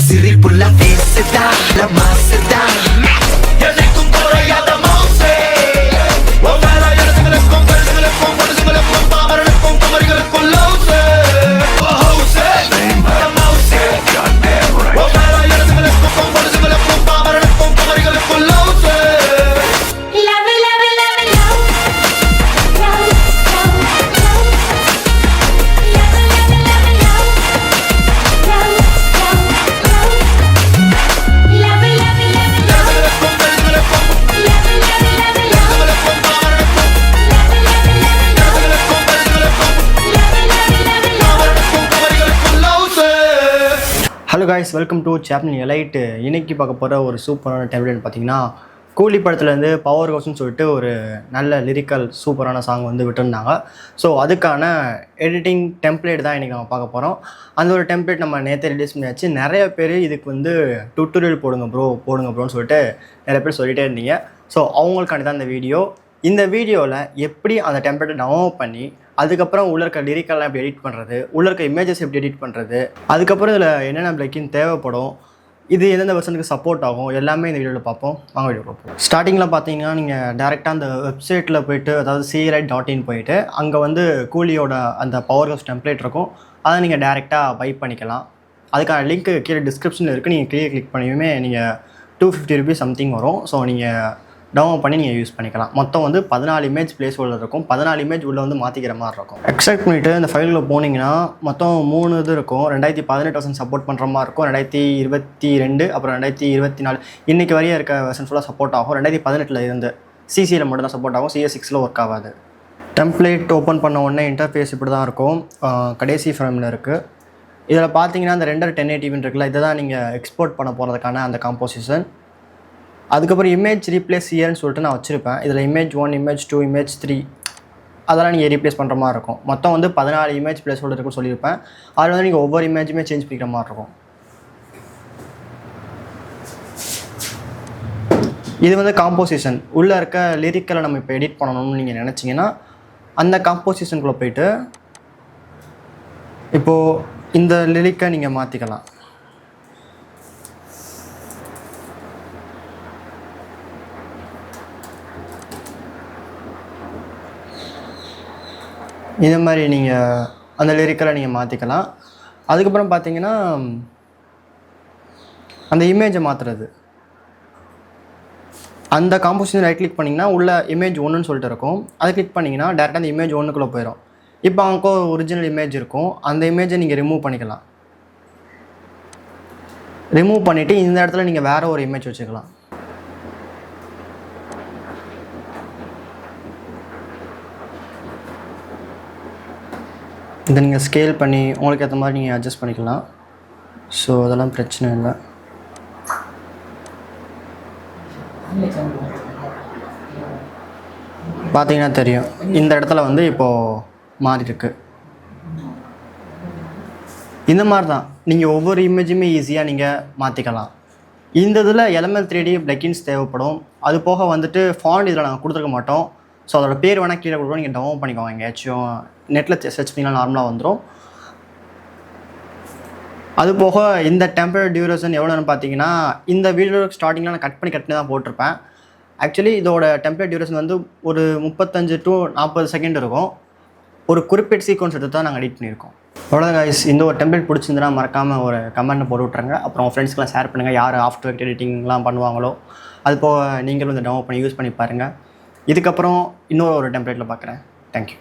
சிரிப்புள்ள பேசுதா மாசுதா எனக்கும் குறையாத மவுசே ஒவ்வொரு இடத்துங்களுக்கும் கழுதுகளுக்கும் மனுஷங்களுக்கும் பாமரனுக்கும் குமரிகளுக்கும் லவுசே ஹவுசே மவுசே ஒவ்வொரு இடத்துங்களுக்கும் மனுஷங்களுக்கும் பாமரனுக்கும் குமரிகளுக்கும் லவுசே ஹலோ காய்ஸ், வெல்கம் டு சாப்டன் எலைட். இன்னைக்கு பார்க்க போகிற ஒரு சூப்பரான டெம்ப்ளேட் பார்த்தீங்கன்னா கூலி படத்துலேருந்து பவர் ஹவுஸ்னு சொல்லிட்டு ஒரு நல்ல லிரிக்கல் சூப்பரான சாங் வந்து விட்டுருந்தாங்க. ஸோ அதுக்கான எடிட்டிங் டெம்ப்ளேட் தான் இன்றைக்கி நம்ம பார்க்க போகிறோம். அந்த ஒரு டெம்ப்ளேட் நம்ம நேற்று ரிலீஸ் பண்ணியாச்சு. நிறைய பேர் இதுக்கு வந்து டுட்டோரியல் போடுங்க ப்ரோன்னு சொல்லிட்டு நிறைய பேர் சொல்லிகிட்டே இருந்தீங்க. ஸோ அவங்களுக்காண்டி தான் இந்த வீடியோ. இந்த வீடியோவில் எப்படி அந்த டெம்ப்ளேட்டை டவுன்லோட் பண்ணி அதுக்கப்புறம் உள்ள இருக்க லிரிக்கெல்லாம் எப்படி எடிட் பண்ணுறது, உள்ள இருக்க இமேஜஸ் எப்படி எடிட் பண்ணுறது, அதுக்கப்புறம் இதில் என்னென்ன பிளக்கின் தேவைப்படும், இது எந்தெந்த வெர்ஷனுக்கு சப்போர்ட் ஆகும், எல்லாமே இந்த வீடியோவில் பார்ப்போம். வாங்க வீடியோ பார்ப்போம். ஸ்டார்டிங்கில் பார்த்தீங்கன்னா நீங்கள் டேரெக்டாக அந்த வெப்சைட்டில் போய்ட்டு, அதாவது clite.in போயிட்டு அங்கே வந்து கூலியோட அந்த பவர் ஹவுஸ் டெம்ப்ளேட் இருக்கும். அதை நீங்கள் டேரெக்டாக பை பண்ணிக்கலாம். அதுக்கான லிங்க் கீழே டிஸ்கிரிப்ஷனில் இருக்குது. நீங்கள் கீழே கிளிக் பண்ணியுமே நீங்கள் 250 rupees சம்திங் வரும். ஸோ நீங்கள் டவுன்லோட் பண்ணி நீங்கள் யூஸ் பண்ணிக்கலாம். மொத்தம் வந்து 14 இமேஜ் பிளேஸ் ஹோல்டர் இருக்கும். 14 இமேஜ் உள்ளே வந்து மாற்றிக்கிற மாதிரி இருக்கும். எக்ஸ்ட்ராக்ட் பண்ணிவிட்டு இந்த ஃபைலில் போனீங்கன்னா மொத்தம் 3 இது இருக்கும். 2018 வெர்ஷன் சப்போர்ட் பண்ணுற மாதிரி இருக்கும், 2022, அப்புறம் 2024 இன்றைக்கி வரையும் இருக்க வெர்ஷன் ஃபுல்லாக சப்போர்ட் ஆகும். 2018 இருந்து சிசியில் மட்டும் தான் சப்போர்ட் ஆகும், CS6 ஒர்க் ஆகாது. டெம்ப்ளேட் ஓப்பன் பண்ண உடனே இன்டர்ஃபேஸ் இப்படி தான் இருக்கும். கடைசி ஃப்ரேமில் இருக்குது. இதில் பார்த்தீங்கன்னா அந்த ரெண்டர் 1080 இருக்குல்ல, இதை தான் நீங்கள் எக்ஸ்போர்ட் பண்ண போகிறதுக்கான அந்த காம்போசிஷன். அதுக்கப்புறம் இமேஜ் ரீப்ளேஸ் இயர்னு சொல்லிட்டு நான் வச்சுருப்பேன். இதில் இமேஜ் 1, இமேஜ் 2, இமேஜ் 3 அதெல்லாம் நீங்கள் ரீப்ளேஸ் பண்ணுற மாதிரி இருக்கும். மொத்தம் வந்து 14 இமேஜ் பிளேஸ் ஹோல்டர் இருக்குன்னு சொல்லியிருப்பேன். அதில் வந்து நீங்கள் ஒவ்வொரு இமேஜுமே சேஞ்ச் பண்ணிக்கிற மாதிரி இருக்கும். இது வந்து காம்போசிஷன். உள்ளே இருக்க லிரிக்கலை நம்ம இப்போ எடிட் பண்ணணும்னு நீங்கள் நினச்சிங்கன்னா அந்த காம்போசிஷனுக்குள்ளே போயிட்டு இப்போது இந்த லிரிக்கை நீங்கள் மாற்றிக்கலாம். இந்த மாதிரி நீங்கள் அந்த லிரிக்கலை நீங்கள் மாற்றிக்கலாம். அதுக்கப்புறம் பார்த்தீங்கன்னா அந்த இமேஜை மாற்றுறது, அந்த காம்போசிஷன் ரைட் கிளிக் பண்ணிங்கன்னா உள்ள இமேஜ் 1ன்னு சொல்லிட்டு இருக்கும். அதை கிளிக் பண்ணிங்கன்னா டேரெக்டாக அந்த இமேஜ் 1க்குள்ளே போயிடும். இப்போ அவங்க ஒரிஜினல் இமேஜ் இருக்கும், அந்த இமேஜை நீங்கள் ரிமூவ் பண்ணிக்கலாம். ரிமூவ் பண்ணிவிட்டு இந்த இடத்துல நீங்கள் வேறு ஒரு இமேஜ் வச்சுக்கலாம். இதை நீங்கள் ஸ்கேல் பண்ணி உங்களுக்கு ஏற்ற மாதிரி நீங்கள் அட்ஜஸ்ட் பண்ணிக்கலாம். ஸோ அதெல்லாம் பிரச்சனை இல்லை. பார்த்தீங்கன்னா தெரியும், இந்த இடத்துல வந்து இப்போது மாறி இருக்கு. இந்த மாதிரி தான் நீங்கள் ஒவ்வொரு இமேஜுமே ஈஸியாக நீங்கள் மாற்றிக்கலாம். இந்த இதில் LML 3D பிளக்கின்ஸ் தேவைப்படும். அது போக வந்துட்டு ஃபாண்ட் இதில் நாங்கள் கொடுத்துருக்க மாட்டோம். ஸோ அதோட பேர் வேணால் கீழே கொடுக்குறோம், நீங்கள் டவுன்லோட் பண்ணிக்கோங்க. எங்கேயாச்சும் நெட்டில் சர்ச் பண்ணிங்கன்னா நார்மலாக வந்துடும். அது போக இந்த டெம்பரரி டியூரேஷன் எவ்வளோன்னு பார்த்தீங்கன்னா இந்த வீடியோ ஸ்டார்டிங்கில் நான் கட் பண்ணி தான் போட்டிருப்பேன். ஆக்சுவலி இதோட டெம்பரரி டியூரேஷன் வந்து ஒரு 35 to 40 செகண்ட் இருக்கும். ஒரு குறிப்பிட்ட சீக்வன்ஸ் எடுத்து தான் நாங்கள் எடிட் பண்ணியிருக்கோம். அவ்வளோதான் காய்ஸ். இந்த ஒரு டெம்ப்ளேட் பிடிச்சிருந்துன்னா மறக்காமல் ஒரு கமெண்ட் போட்டு விட்ருங்க. அப்புறம் உங்கள் ஃப்ரெண்ட்ஸ்க்கெலாம் ஷேர் பண்ணுங்கள். யார் ஆஃப்டர் எஃபெக்ட் எடிட்டிங்லாம் பண்ணுவாங்களோ அது போக நீங்களும் இந்த டவுன்லோட் பண்ணி யூஸ் பண்ணி பாருங்கள். இதுக்கப்புறம் இன்னொரு டெம்ப்ளேட்டில் பார்க்குறேன். தேங்க்யூ.